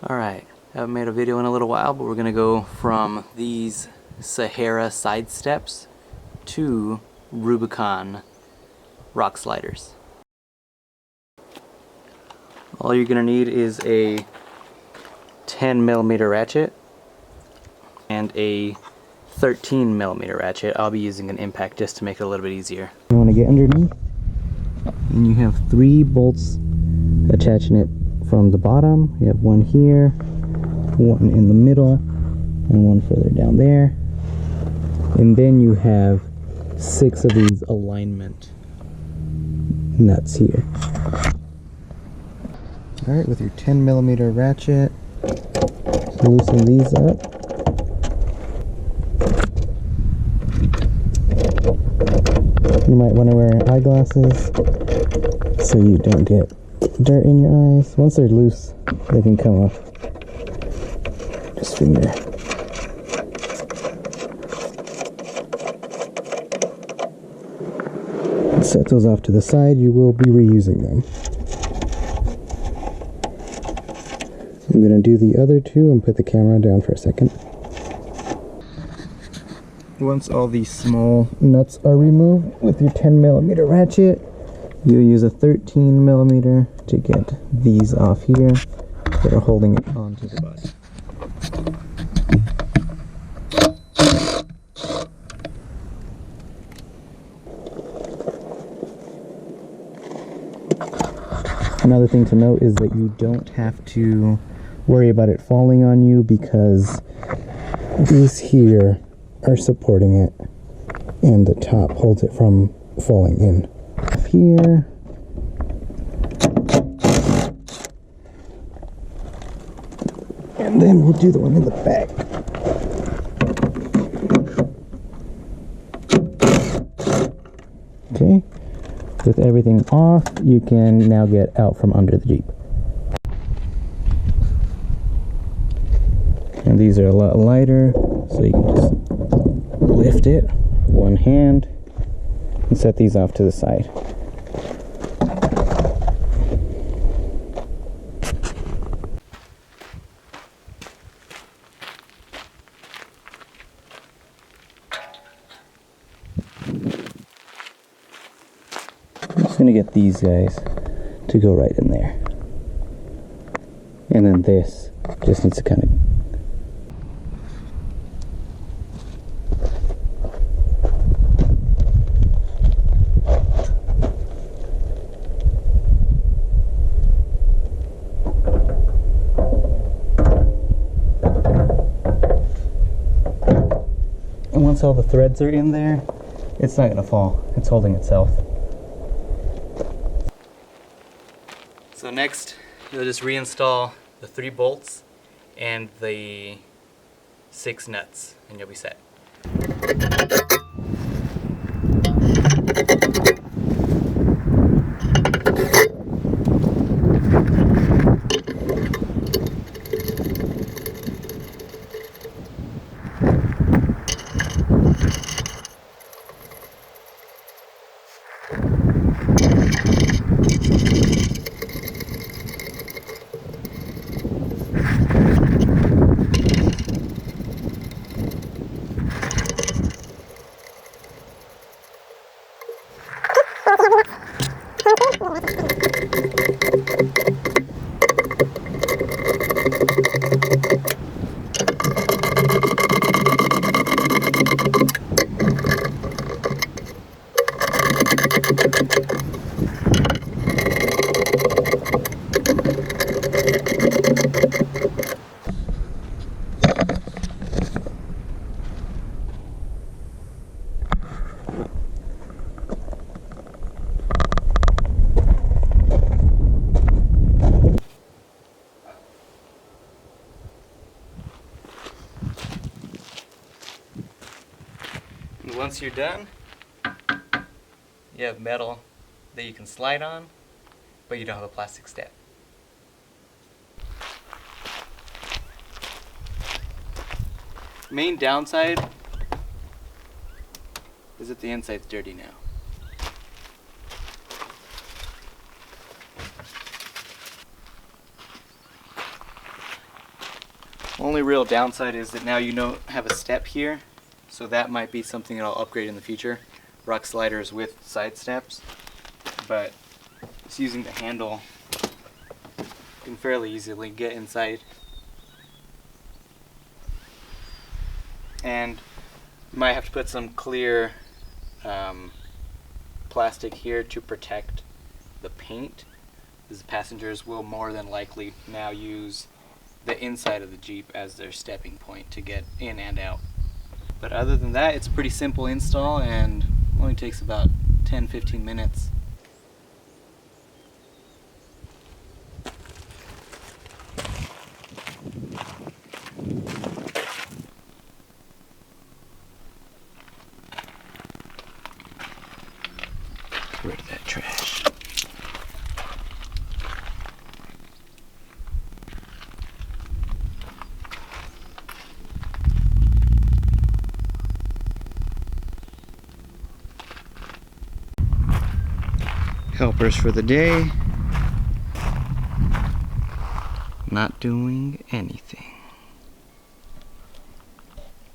Alright, haven't made a video in a little while, but we're going to go from these Sahara side steps to Rubicon rock sliders. All you're going to need is a 10mm ratchet and a 13mm ratchet. I'll be using an impact just to make it a little bit easier. You want to get underneath, and you have 3 bolts attaching it from the bottom. You have one here, one in the middle, and one further down there. And then you have 6 of these alignment nuts here. Alright, with your 10mm ratchet, loosen these up. You might want to wear eyeglasses so you don't get dirt in your eyes. Once they're loose, they can come off. Just finger. Set those off to the side. You will be reusing them. I'm going to do the other 2 and put the camera down for a second. Once all these small nuts are removed with your 10mm ratchet, you use a 13mm to get these off here that are holding it onto the bus. Another thing to note is that you don't have to worry about it falling on you because these here are supporting it and the top holds it from falling in. Here, and then we'll do the one in the back. Okay, with everything off, you can now get out from under the Jeep. And these are a lot lighter, so you can just lift it with one hand and set these off to the side. I'm just going to get these guys to go right in there. And then this just needs to kind of once all the threads are in there, it's not going to fall. It's holding itself. So next, you'll just reinstall the 3 bolts and the 6 nuts, and you'll be set. And once you're done, you have metal that you can slide on, but you don't have a plastic step. Main downside is that the inside's dirty now. Only real downside is that now you don't have a step here, so that might be something that I'll upgrade in the future. Rock sliders with side steps, but just using the handle, you can fairly easily get inside. And you might have to put some clear plastic here to protect the paint, because the passengers will more than likely now use the inside of the Jeep as their stepping point to get in and out. But other than that, it's a pretty simple install and only takes about 10-15 minutes. Get rid of that trash. Helpers for the day. Not doing anything.